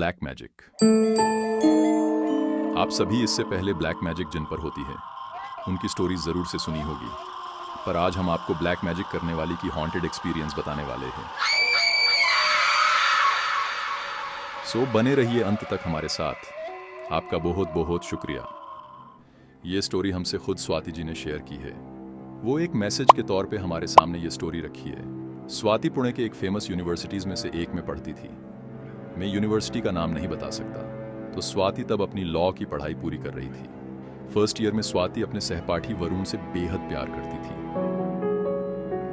Black magic. आप सभी इससे पहले ब्लैक मैजिक जिन पर होती है उनकी स्टोरी जरूर से सुनी होगी, पर आज हम आपको ब्लैक मैजिक करने वाली की हॉन्टेड एक्सपीरियंस बताने वाले हैं। सो बने रहिए अंत तक हमारे साथ। आपका बहुत बहुत शुक्रिया। ये स्टोरी हमसे खुद स्वाति जी ने शेयर की है। वो एक मैसेज के तौर पे हमारे सामने ये स्टोरी रखी है। स्वाति पुणे के एक फेमस यूनिवर्सिटीज में से एक में पढ़ती थी। मैं यूनिवर्सिटी का नाम नहीं बता सकता। तो स्वाति तब अपनी लॉ की पढ़ाई पूरी कर रही थी। फर्स्ट ईयर में स्वाति अपने सहपाठी वरुण से बेहद प्यार करती थी।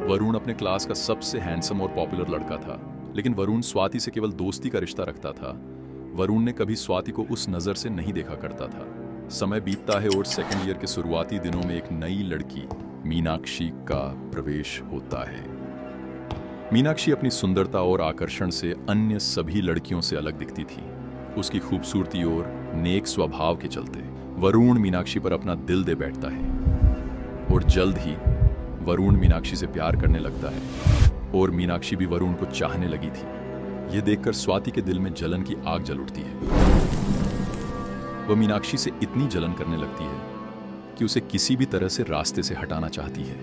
वरुण अपने क्लास का सबसे हैंडसम और पॉपुलर लड़का था, लेकिन वरुण स्वाति से केवल दोस्ती का रिश्ता रखता था। वरुण ने कभी स्वाति को उस नजर से नहीं देखा करता था। समय बीतता है और सेकेंड ईयर के शुरुआती दिनों में एक नई लड़की मीनाक्षी का प्रवेश होता है। मीनाक्षी अपनी सुंदरता और आकर्षण से अन्य सभी लड़कियों से अलग दिखती थी। उसकी खूबसूरती और नेक स्वभाव के चलते वरुण मीनाक्षी पर अपना दिल दे बैठता है और जल्द ही वरुण मीनाक्षी से प्यार करने लगता है और मीनाक्षी भी वरुण को चाहने लगी थी। यह देखकर स्वाति के दिल में जलन की आग जल उठती है। वह मीनाक्षी से इतनी जलन करने लगती है कि उसे किसी भी तरह से रास्ते से हटाना चाहती है।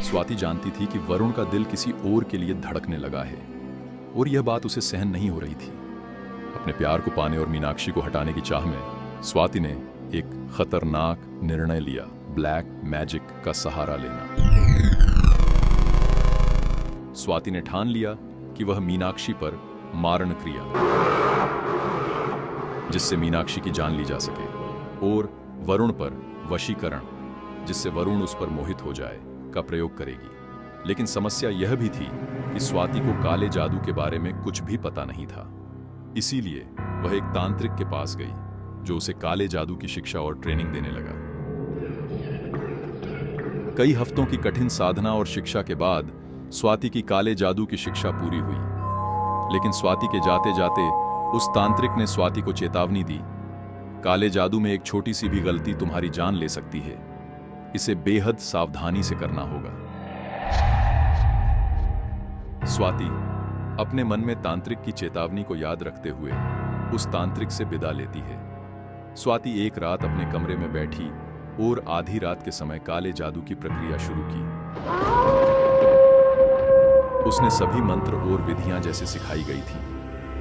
स्वाति जानती थी कि वरुण का दिल किसी और के लिए धड़कने लगा है और यह बात उसे सहन नहीं हो रही थी। अपने प्यार को पाने और मीनाक्षी को हटाने की चाह में स्वाति ने एक खतरनाक निर्णय लिया, ब्लैक मैजिक का सहारा लेना। स्वाति ने ठान लिया कि वह मीनाक्षी पर मारण क्रिया, जिससे मीनाक्षी की जान ली जा सके, और वरुण पर वशीकरण, जिससे वरुण उस पर मोहित हो जाए, का प्रयोग करेगी। लेकिन समस्या यह भी थी कि स्वाति को काले जादू के बारे में कुछ भी पता नहीं था। इसीलिए वह एक तांत्रिक के पास गई जो उसे काले जादू की शिक्षा और ट्रेनिंग देने लगा। कई हफ्तों की कठिन साधना और शिक्षा के बाद स्वाति की काले जादू की शिक्षा पूरी हुई। लेकिन स्वाति के जाते जाते उस तांत्रिक ने स्वाति को चेतावनी दी, काले जादू में एक छोटी सी भी गलती तुम्हारी जान ले सकती है। इसे बेहद सावधानी से करना होगा। स्वाति अपने मन में तांत्रिक की चेतावनी को याद रखते हुए उस तांत्रिक से विदा लेती है। स्वाति एक रात अपने कमरे में बैठी और आधी रात के समय काले जादू की प्रक्रिया शुरू की। उसने सभी मंत्र और विधियां जैसे सिखाई गई थी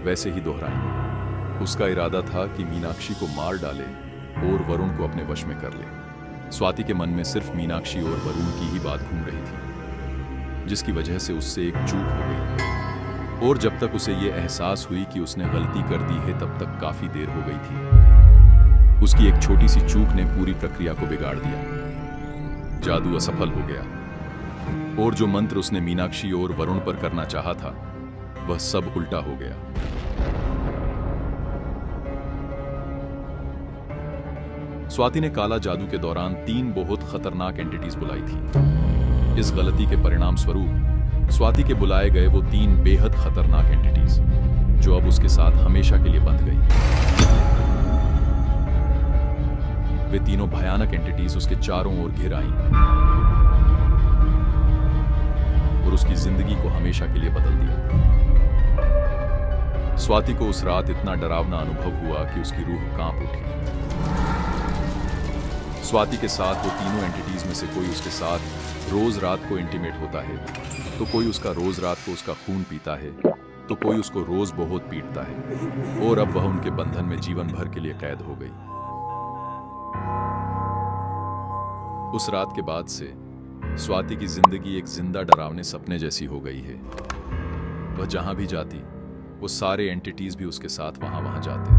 वैसे ही दोहराई। उसका इरादा था कि मीनाक्षी को मार डाले और वरुण को अपने वश में कर ले। स्वाति के मन में सिर्फ मीनाक्षी और वरुण की ही बात घूम रही थी, जिसकी वजह से उससे एक चूक हो गई। और जब तक उसे यह एहसास हुई कि उसने गलती कर दी है, तब तक काफी देर हो गई थी। उसकी एक छोटी सी चूक ने पूरी प्रक्रिया को बिगाड़ दिया। जादू असफल हो गया और जो मंत्र उसने मीनाक्षी और वरुण पर करना चाहा था, वह सब उल्टा हो गया। स्वाति ने काला जादू के दौरान 3 बहुत खतरनाक एंटिटीज बुलाई थी। इस गलती के परिणाम स्वरूप स्वाति के बुलाए गए वो 3 बेहद खतरनाक एंटिटीज, जो अब उसके साथ हमेशा के लिए बंध गई। वे तीनों भयानक एंटिटीज उसके चारों ओर घिर आईं और उसकी जिंदगी को हमेशा के लिए बदल दिया। स्वाति को उस रात इतना डरावना अनुभव हुआ कि उसकी रूह कांप उठी। स्वाति के साथ वो तीनों एंटिटीज में से कोई उसके साथ रोज रात को इंटीमेट होता है, तो कोई उसका रोज रात को उसका खून पीता है, तो कोई उसको रोज बहुत पीटता है, और अब वह उनके बंधन में जीवन भर के लिए कैद हो गई। उस रात के बाद से स्वाति की जिंदगी एक जिंदा डरावने सपने जैसी हो गई है। वह जहां भी जाती, वो सारे एंटिटीज भी उसके साथ वहां जाते।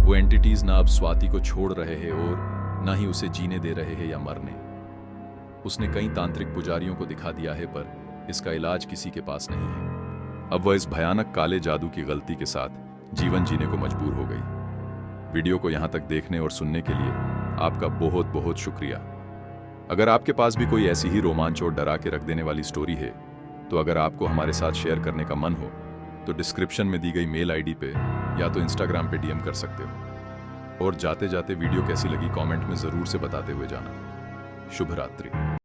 वो एंटिटीज ना अब स्वाति को छोड़ रहे हैं और ना ही उसे जीने दे रहे हैं या मरने। उसने कई तांत्रिक पुजारियों को दिखा दिया है, पर इसका इलाज किसी के पास नहीं है। अब वह इस भयानक काले जादू की गलती के साथ जीवन जीने को मजबूर हो गई। वीडियो को यहां तक देखने और सुनने के लिए आपका बहुत बहुत शुक्रिया। अगर आपके पास भी कोई ऐसी ही रोमांच और डरा के रख देने वाली स्टोरी है, तो अगर आपको हमारे साथ शेयर करने का मन हो, तो डिस्क्रिप्शन में दी गई मेल आईडी पे या तो इंस्टाग्राम पे डीएम कर सकते हो। और जाते जाते वीडियो कैसी लगी कमेंट में जरूर से बताते हुए जाना। शुभ रात्रि।